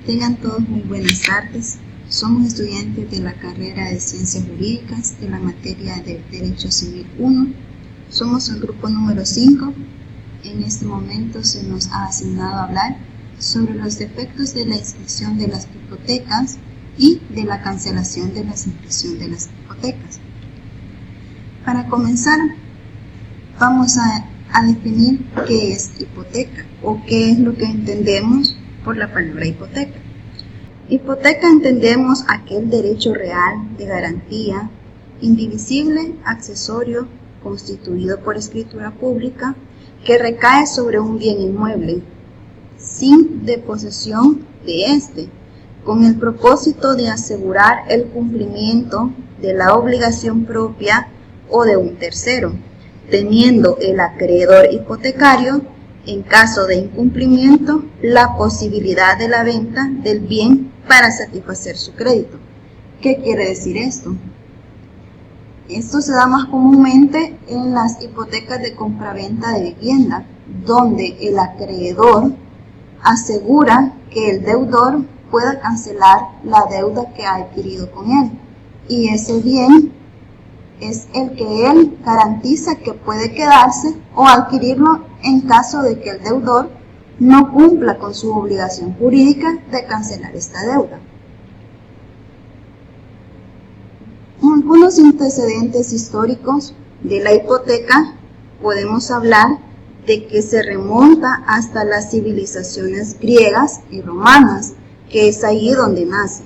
Tengan todos muy buenas tardes. Somos estudiantes de la carrera de Ciencias Jurídicas de la materia de Derecho Civil 1. Somos el grupo número 5. En este momento se nos ha asignado hablar sobre los defectos de la inscripción de las hipotecas y de la cancelación de la inscripción de las hipotecas. Para comenzar, vamos a definir qué es hipoteca o qué es lo que entendemos por la palabra hipoteca. Hipoteca entendemos aquel derecho real de garantía, indivisible, accesorio, constituido por escritura pública, que recae sobre un bien inmueble, sin deposesión de éste, con el propósito de asegurar el cumplimiento de la obligación propia o de un tercero, teniendo el acreedor hipotecario, en caso de incumplimiento, la posibilidad de la venta del bien para satisfacer su crédito. ¿Qué quiere decir esto? Esto se da más comúnmente en las hipotecas de compraventa de vivienda, donde el acreedor asegura que el deudor pueda cancelar la deuda que ha adquirido con él, y ese bien es el que él garantiza que puede quedarse o adquirirlo en caso de que el deudor no cumpla con su obligación jurídica de cancelar esta deuda. Algunos antecedentes históricos de la hipoteca podemos hablar de que se remonta hasta las civilizaciones griegas y romanas, que es ahí donde nace.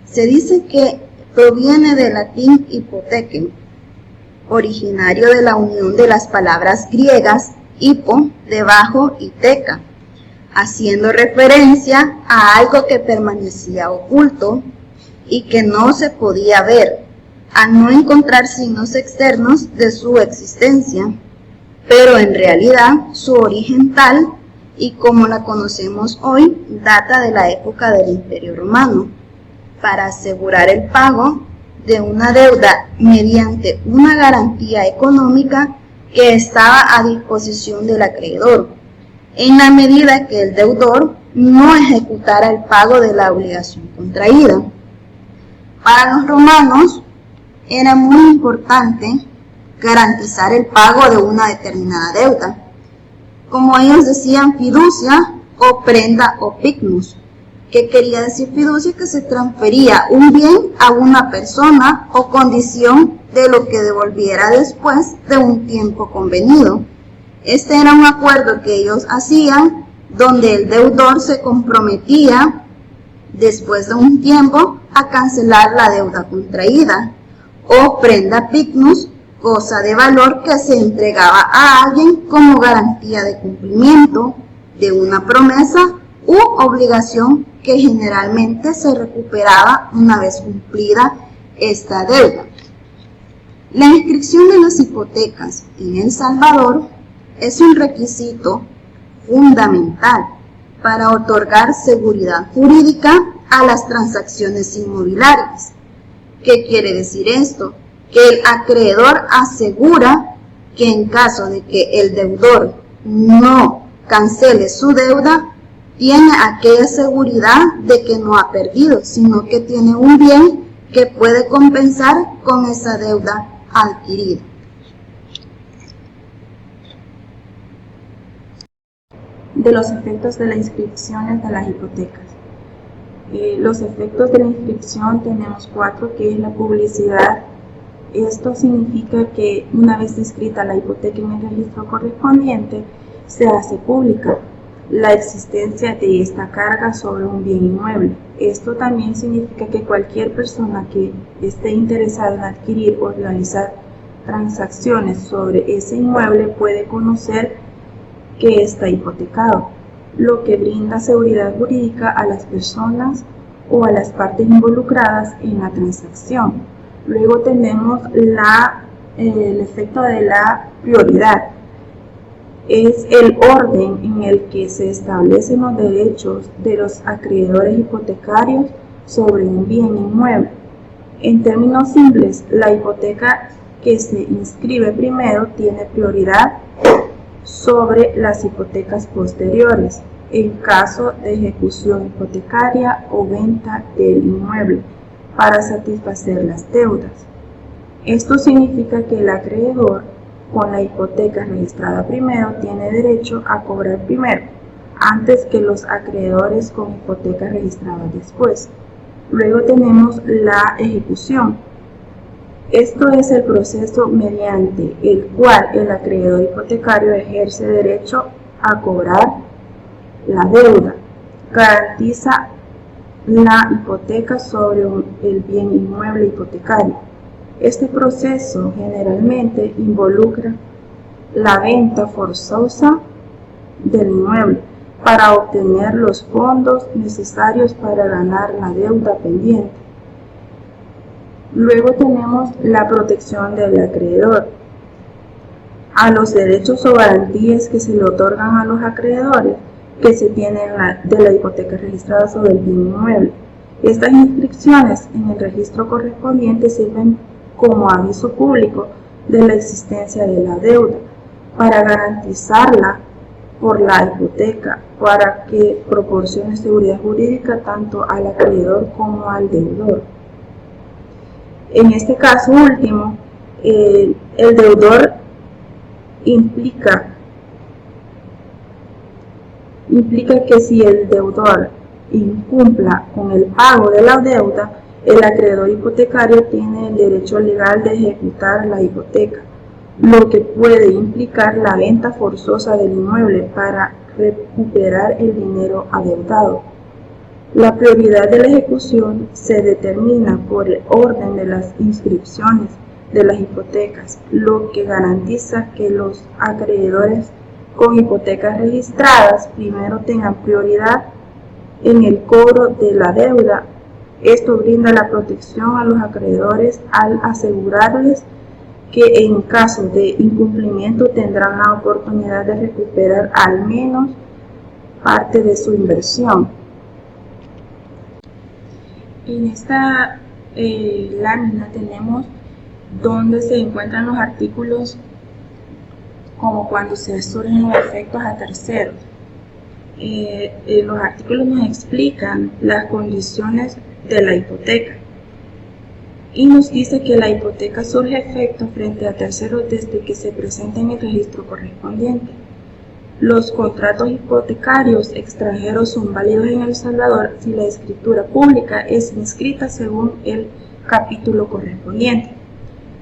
Se dice que proviene del latín hypotheken, originario de la unión de las palabras griegas hipo, debajo, y teca, haciendo referencia a algo que permanecía oculto y que no se podía ver, al no encontrar signos externos de su existencia, pero en realidad su origen tal y como la conocemos hoy data de la época del Imperio Romano, para asegurar el pago de una deuda mediante una garantía económica que estaba a disposición del acreedor, en la medida que el deudor no ejecutara el pago de la obligación contraída. Para los romanos era muy importante garantizar el pago de una determinada deuda, como ellos decían, fiducia o prenda o pignus. ¿Qué quería decir fiducia? Que se transfería un bien a una persona o condición de lo que devolviera después de un tiempo convenido. Este era un acuerdo que ellos hacían donde el deudor se comprometía después de un tiempo a cancelar la deuda contraída, o prenda pignus, cosa de valor que se entregaba a alguien como garantía de cumplimiento de una promesa u obligación que generalmente se recuperaba una vez cumplida esta deuda. La inscripción de las hipotecas en El Salvador es un requisito fundamental para otorgar seguridad jurídica a las transacciones inmobiliarias. ¿Qué quiere decir esto? Que el acreedor asegura que en caso de que el deudor no cancele su deuda, tiene aquella seguridad de que no ha perdido, sino que tiene un bien que puede compensar con esa deuda adquirida. De los efectos de las inscripciones de las hipotecas. Los efectos de la inscripción tenemos 4, que es la publicidad. Esto significa que una vez inscrita la hipoteca en el registro correspondiente, se hace pública la existencia de esta carga sobre un bien inmueble. Esto también significa que cualquier persona que esté interesada en adquirir o realizar transacciones sobre ese inmueble puede conocer que está hipotecado, lo que brinda seguridad jurídica a las personas o a las partes involucradas en la transacción. Luego tenemos el efecto de la prioridad. Es el orden en el que se establecen los derechos de los acreedores hipotecarios sobre un bien inmueble. En términos simples, la hipoteca que se inscribe primero tiene prioridad sobre las hipotecas posteriores. en caso de ejecución hipotecaria o venta del inmueble para satisfacer las deudas. Esto significa que el acreedor con la hipoteca registrada primero tiene derecho a cobrar primero, antes que los acreedores con hipoteca registrada después. Luego tenemos la ejecución. Esto es el proceso mediante el cual el acreedor hipotecario ejerce derecho a cobrar la deuda, garantiza la hipoteca sobre el bien inmueble hipotecario. Este proceso generalmente involucra la venta forzosa del inmueble para obtener los fondos necesarios para ganar la deuda pendiente. Luego tenemos la protección del acreedor. A los derechos o garantías que se le otorgan a los acreedores que se tienen de la hipoteca registrada sobre el bien inmueble. Estas inscripciones en el registro correspondiente sirven como aviso público de la existencia de la deuda para garantizarla por la hipoteca, para que proporcione seguridad jurídica tanto al acreedor como al deudor. En este caso último, el deudor implica que si el deudor incumpla con el pago de la deuda, el acreedor hipotecario tiene el derecho legal de ejecutar la hipoteca, lo que puede implicar la venta forzosa del inmueble para recuperar el dinero adeudado. La prioridad de la ejecución se determina por el orden de las inscripciones de las hipotecas, lo que garantiza que los acreedores con hipotecas registradas primero tengan prioridad en el cobro de la deuda. Esto brinda la protección a los acreedores al asegurarles que en caso de incumplimiento tendrán la oportunidad de recuperar al menos parte de su inversión. En esta lámina tenemos donde se encuentran los artículos como cuando se surgen los efectos a terceros. Los artículos nos explican las condiciones de la hipoteca y nos dice que la hipoteca surge efecto frente a terceros desde que se presenta en el registro correspondiente. Los contratos hipotecarios extranjeros son válidos en El Salvador si la escritura pública es inscrita según el capítulo correspondiente.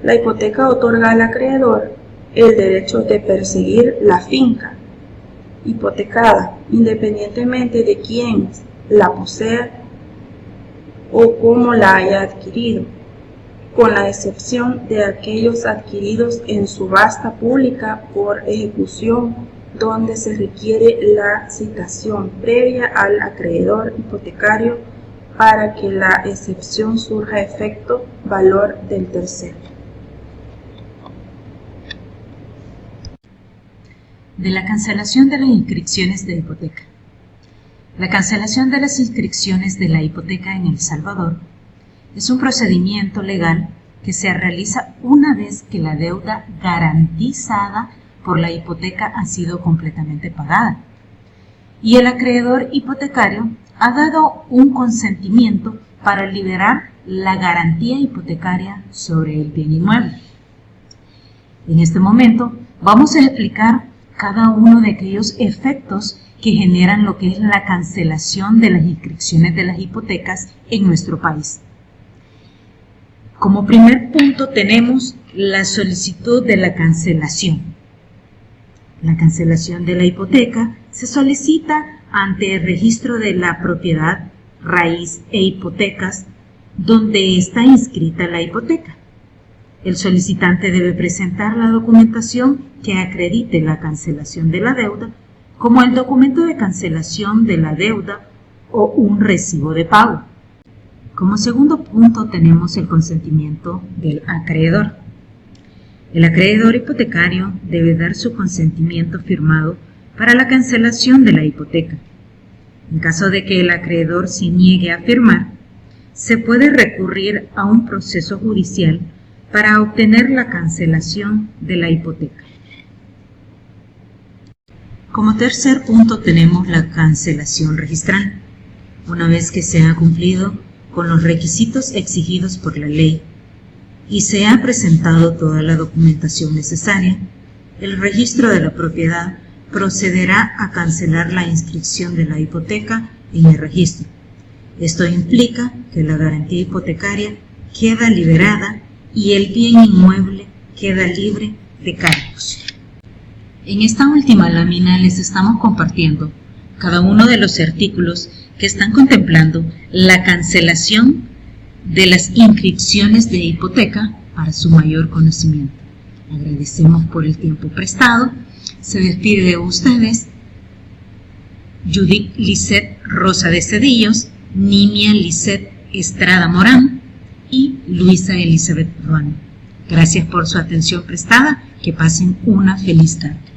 La hipoteca otorga al acreedor el derecho de perseguir la finca hipotecada, independientemente de quién la posea o cómo la haya adquirido, con la excepción de aquellos adquiridos en subasta pública por ejecución, donde se requiere la citación previa al acreedor hipotecario para que la excepción surja efecto valor del tercero. De la cancelación de las inscripciones de hipoteca. La cancelación de las inscripciones de la hipoteca en El Salvador es un procedimiento legal que se realiza una vez que la deuda garantizada por la hipoteca ha sido completamente pagada y el acreedor hipotecario ha dado un consentimiento para liberar la garantía hipotecaria sobre el bien inmueble. En este momento vamos a explicar cada uno de aquellos efectos que generan lo que es la cancelación de las inscripciones de las hipotecas en nuestro país. Como primer punto tenemos la solicitud de la cancelación. La cancelación de la hipoteca se solicita ante el registro de la propiedad, raíz e hipotecas donde está inscrita la hipoteca. El solicitante debe presentar la documentación que acredite la cancelación de la deuda, como el documento de cancelación de la deuda o un recibo de pago. Como segundo punto tenemos el consentimiento del acreedor. El acreedor hipotecario debe dar su consentimiento firmado para la cancelación de la hipoteca. En caso de que el acreedor se niegue a firmar, se puede recurrir a un proceso judicial para obtener la cancelación de la hipoteca. Como tercer punto tenemos la cancelación registral. Una vez que se ha cumplido con los requisitos exigidos por la ley y se ha presentado toda la documentación necesaria, el registro de la propiedad procederá a cancelar la inscripción de la hipoteca en el registro. Esto implica que la garantía hipotecaria queda liberada y el bien inmueble queda libre de cargos. En esta última lámina les estamos compartiendo cada uno de los artículos que están contemplando la cancelación de las inscripciones de hipoteca para su mayor conocimiento. Agradecemos por el tiempo prestado. Se despide de ustedes Judith Lisset Rosa de Cedillos, Nimia Lisset Estrada Morán y Luisa Elizabeth Ruano. Gracias por su atención prestada. Que pasen una feliz tarde.